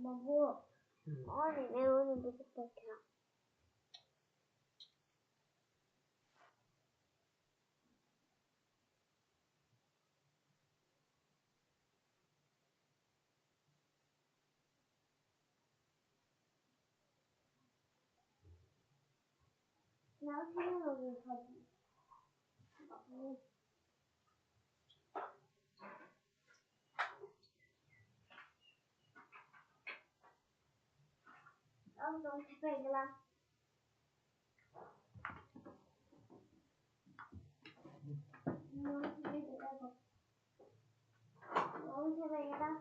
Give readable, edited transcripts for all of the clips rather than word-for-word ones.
Ma vuoi? Ogni ne uno di perché. No, io non mi fa più. Non si prenderla. Non si prenderla. Non si prenderla.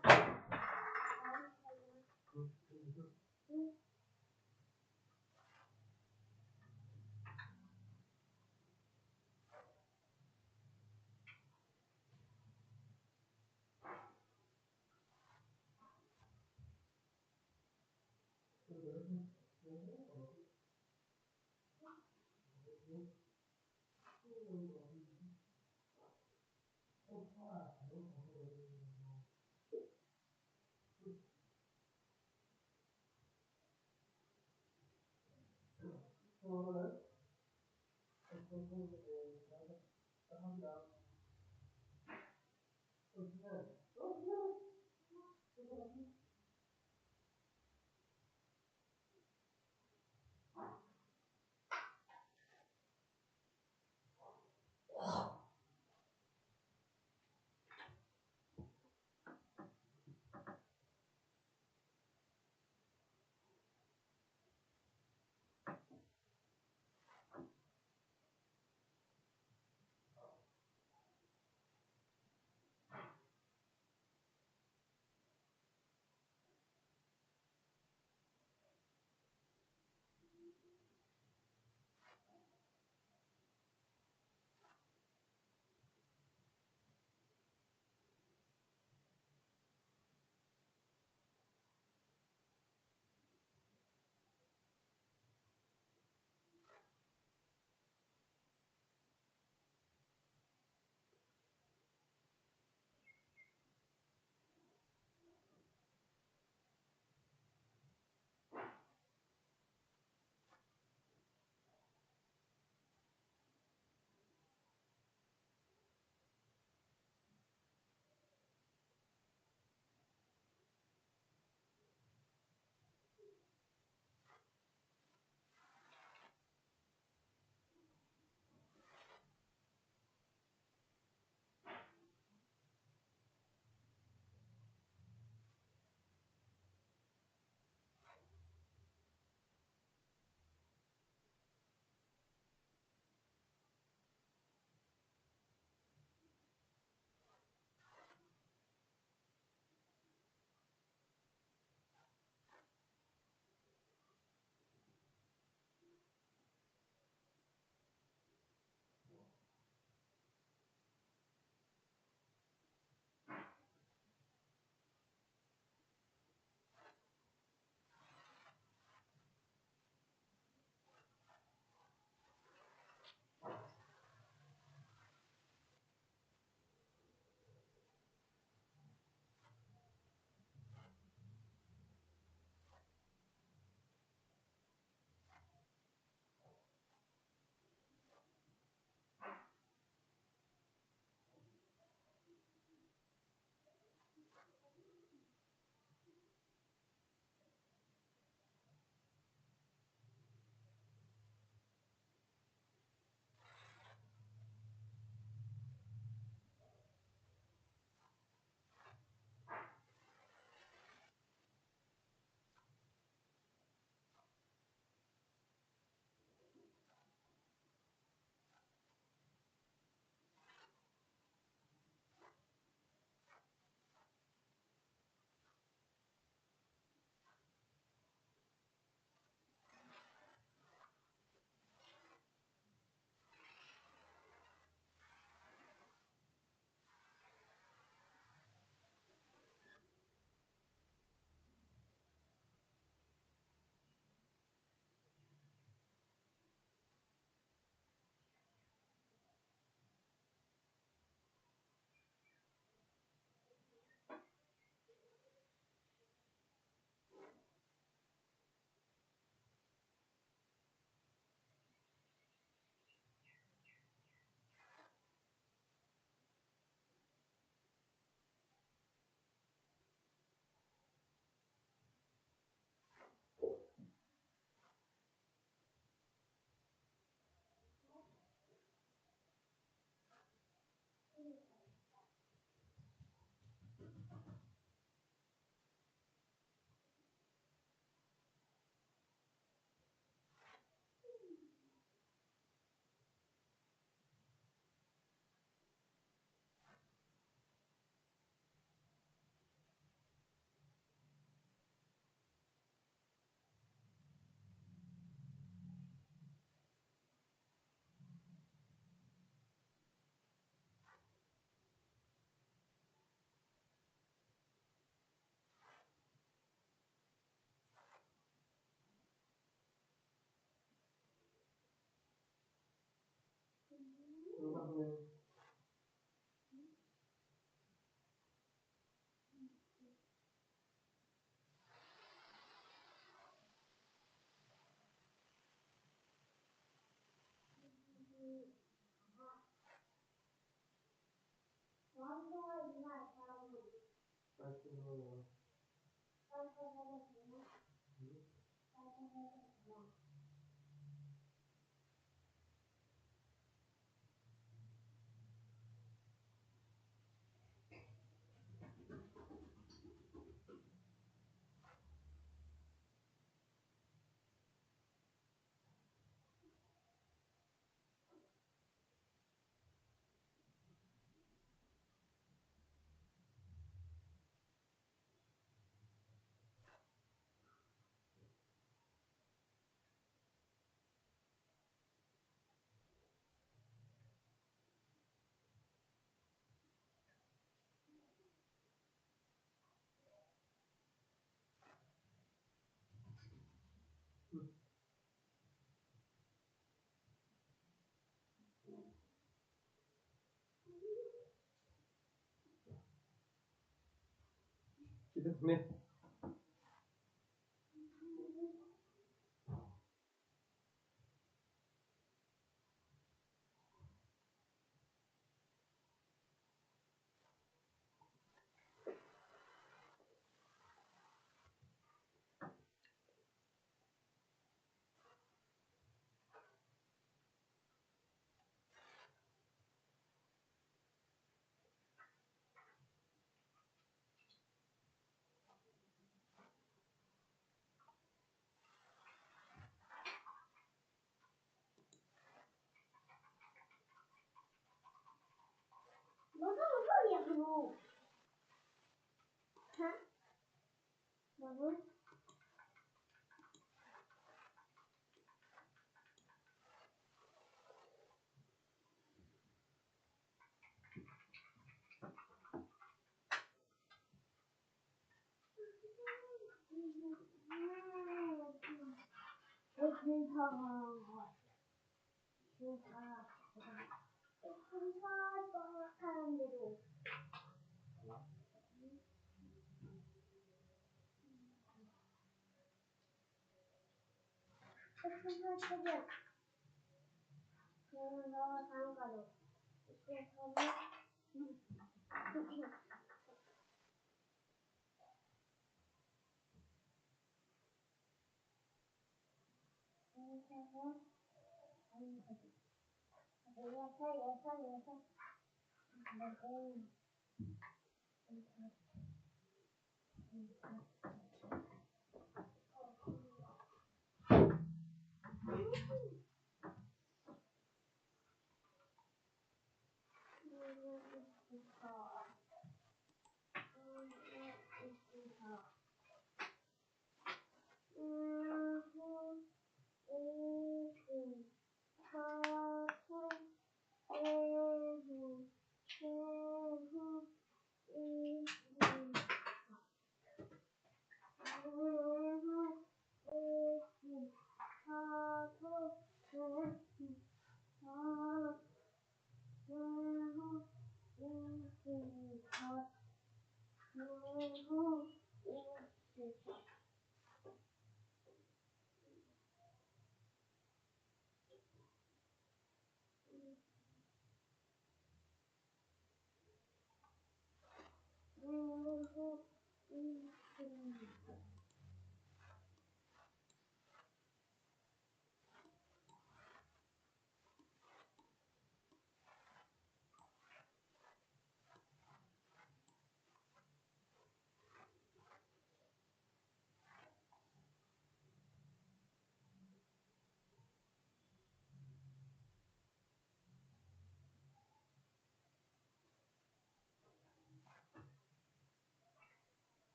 Ne?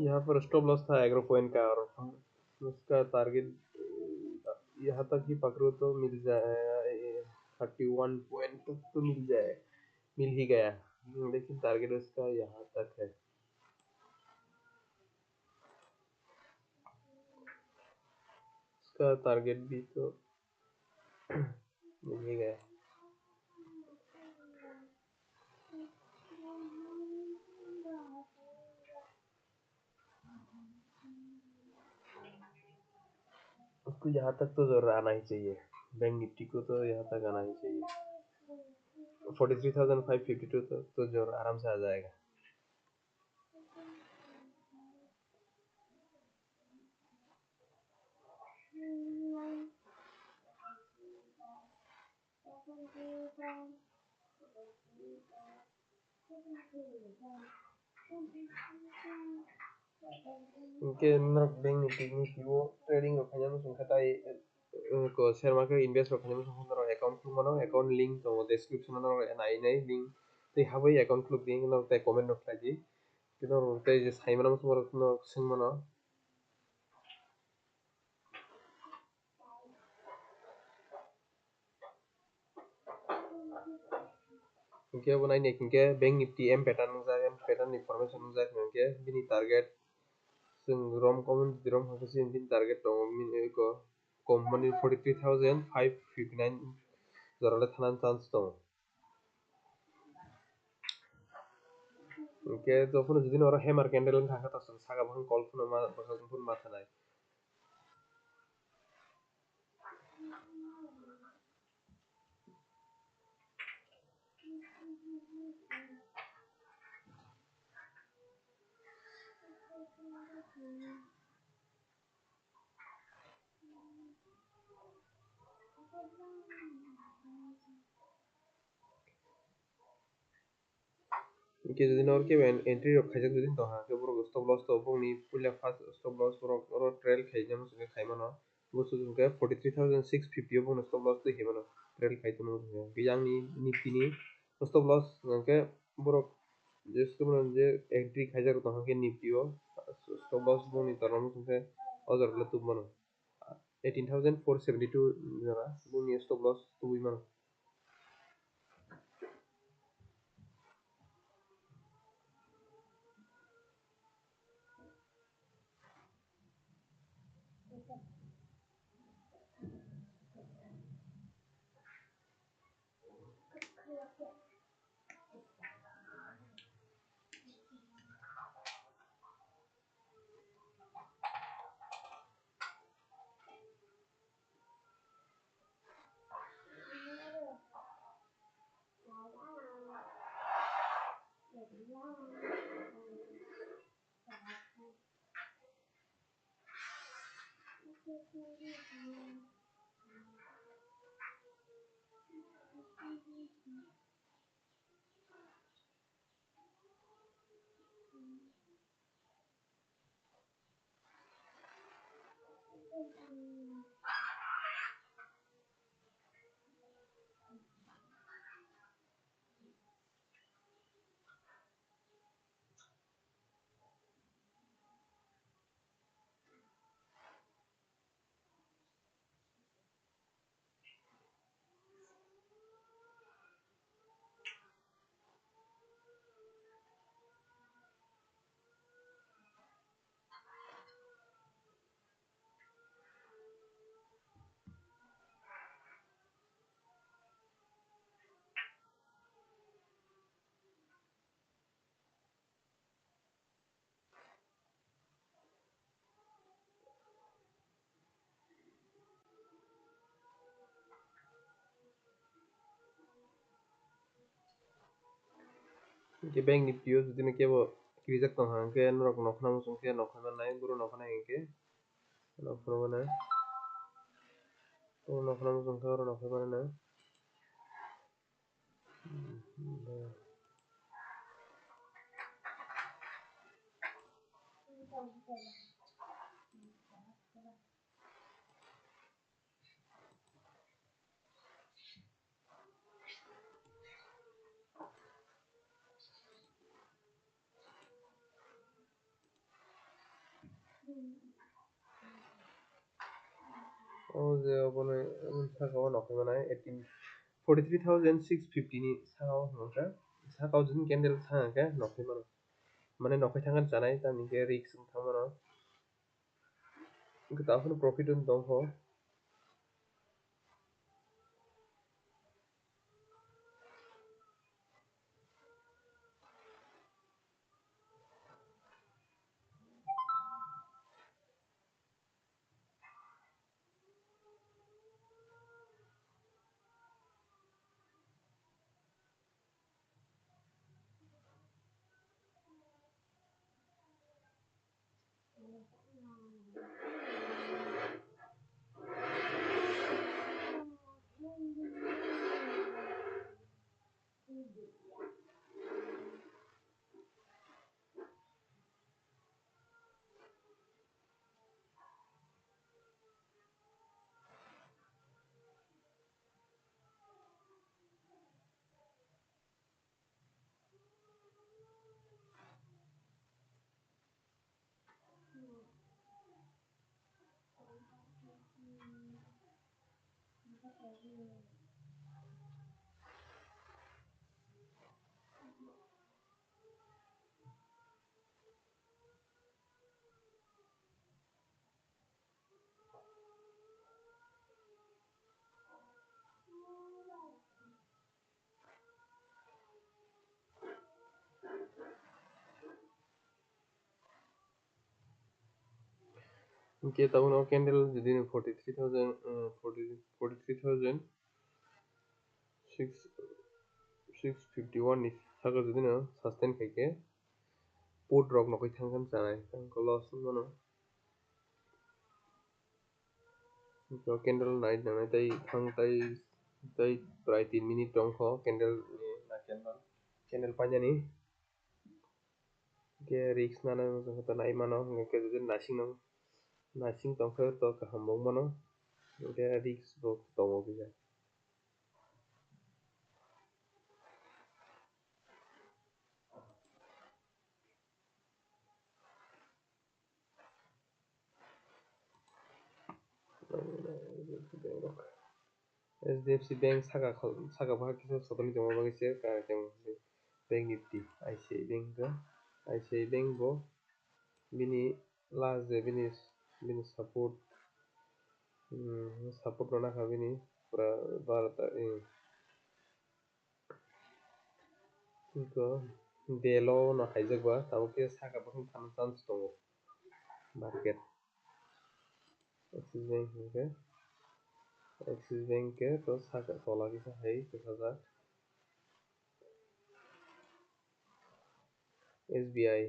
यहाँ पर stop loss था एग्रोफोइन का और उसका target यहाँ तक ही पकड़ो तो मिल जाए 31 पॉइंट तक तो मिल ही गया, लेकिन टारगेट उसका यहाँ तक है। उसका टारगेट भी तो मिल ही गया। उसको यहाँ तक तो जरूर आना ही चाहिए, बैंक निफ्टी को तो यहाँ तक आना ही चाहिए। 43,552 तो जरूर आराम से आ जाएगा। Ke nok bank ni piwo trading ro khanya musung khatai ko share market invest ro khanya musung ro account tu mano account link to description no nai nai link tei habai account kluk ding no tei comment no khlai di kino tei je saimana musung ro no sing mano ke bo nai ne ke bank nifty m pattern nujak m pattern information nujak ke bini target जों rom common rom hakasi bin target dong min ko company 43559 jorale thanan chance dong ke যখন যদি ওরা hammer candle থাকা তখন Saga বহন কল্পনা মা বসন মাথা নাই ke যদি নর ke entry rok khaijak যদি to ha ke boro stop loss to bongni pulla first stop loss oro trail khaijam se khaimano busu ke 43650 bongni stop loss to himano trail khaitunu yang ni nifty ni stop loss ke boro je stop je entry khaijak to ha ke nifty o stop loss bongni tarano se ojor le tubmano 18472 jara bongni stop loss tubimano ke bank nifty o যদি ke bo krijak to ha ke norok nokna musung ke nokna nai boro nokna ke nokna mana o nokna musung ke oro nokna mana o je obono saka o nokna mana 43650 ni saka o nokka saka o jini candle thanga ke nokna mana মানে নখাই থাকার জানাই তার নিকে risk থামানো কিন্তু তখন profit দম হ Okay, tahun o candle jadi 43,000 43,000 651 ni saga jadi na sustain kaike put rock no kai thangkan sanai ko loss no so candle night na tai thang tai prai 3 minute tong kho candle ni na candle panjani ke risk na na to nai mano ke jadi nasing tong kho to ka hambong mano ke risk bo tomo bija SDFC Bank saga bha kisa sotoni jama bagise ka jama Bank Nifty ICICI Bank bo bini last je bini support rona kha bini pura barata ko delo no haijak ba tabo ke saga bha thana chance tongo market Axis Bank ke to saga tola kisa hai kasaja SBI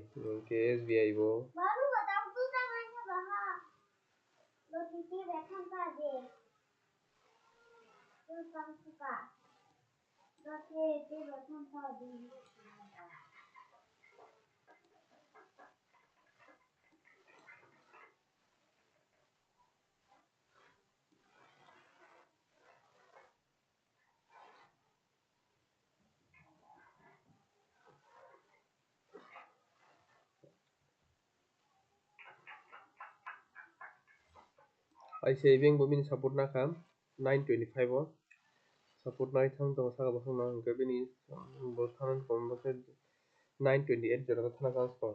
ke SBI bo baru बताओ तू tangannya baha lo titi bekan tadi terus kamu suka lo titi bekan tadi ICICI Bank bo bini support na kham 925 o support nai thang to saga bha na ke bini bo thanan kom ba 928 jara thana chance to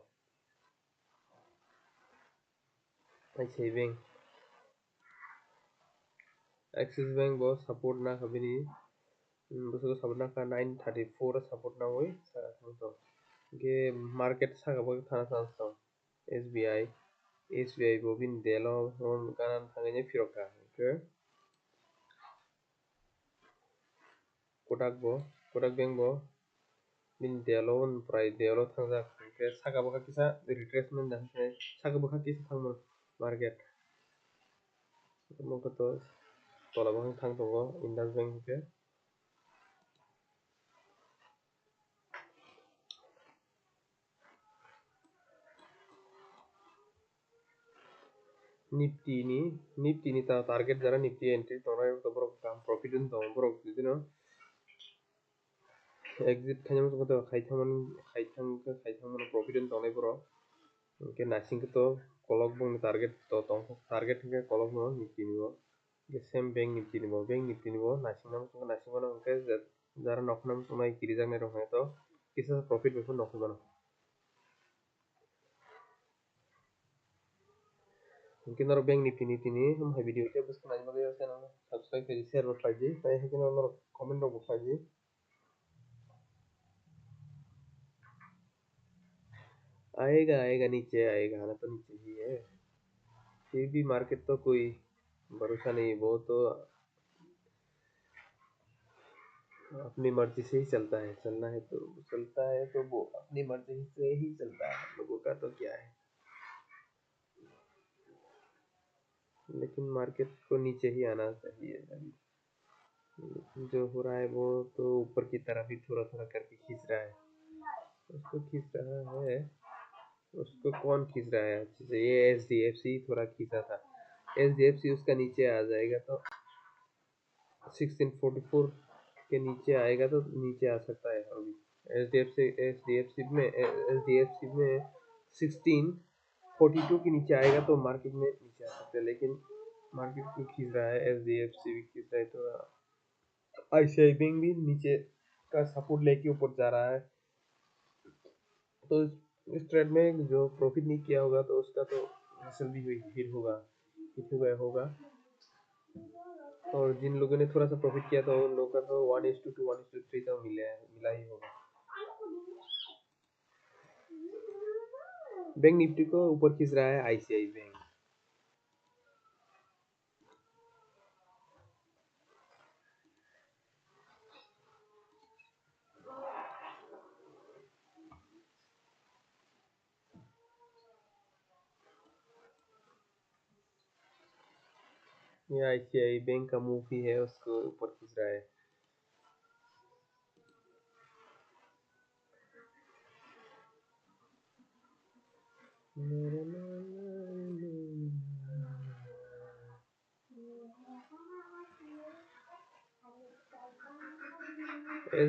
ICICI Bank Axis Bank bo support na kha bini busugo support na kha 934 support na oi saga thang to ke market saga bo thana chance to SBI bo bin delo ganan thangani phiroka ke Kotak Bank bo bin delo prai delo thangjak ke saga bo kisa retracement dan saga bo kisa thangmo market mo to tola bo thang to Indus Bank ke Nifty ni ta target jara Nifty entry tonai to borok kam profit un to borok dino exit khanyam to khaithang profit un tonai borok ke nasing to kolok bung target to tong target ke kolok no Nifty ni bo ke same Bank Nifty ni bo nasing nam ke jara noknam tonai kirijak nai rok to kisa profit before nokho mungkin orang bank Nifty ni hai video ke bus nai bagi channel subscribe kari share ro thaji tai hekin orang comment ro thaji आएगा नीचे आएगा ना तो नीचे ही है फिर भी market तो कोई भरोसा नहीं वो तो अपनी मर्जी से ही चलता है चलता है तो वो अपनी मर्जी से ही चलता है लोगों का तो क्या है लेकिन मार्केट को नीचे ही आना चाहिए अभी जो हो रहा है वो तो ऊपर की तरफ ही थोड़ा थोड़ा करके खींच रहा है उसको खींच रहा है उसको कौन खींच रहा है अच्छे से ये SDFC थोड़ा खींचा था SDFC उसका नीचे आ जाएगा तो 1644 के नीचे आएगा तो नीचे आ सकता है अभी SDFC में 1642 के नीचे आएगा तो मार्केट में नीचे आ सकता है लेकिन मार्केट को खींच रहा है, एचडीएफसी भी खींच रहा है, तो आईसीआई बैंक भी नीचे का सपोर्ट लेके ऊपर जा रहा है। तो इस ट्रेड में जो प्रॉफिट नहीं किया होगा तो उसका तो हासिल भी हुई हिट होगा, हिट हुआ होगा। और जिन लोगों ने थोड़ा सा प्रॉफिट किया तो उन लोगों का तो 1:2 1:3 तो मिला ही होगा। बैंक निफ्टी को ऊपर खींच रहा है आईसीआई बैंक। ये आईसीआई बैंक का मूव ही है, उसको ऊपर खींच रहा है।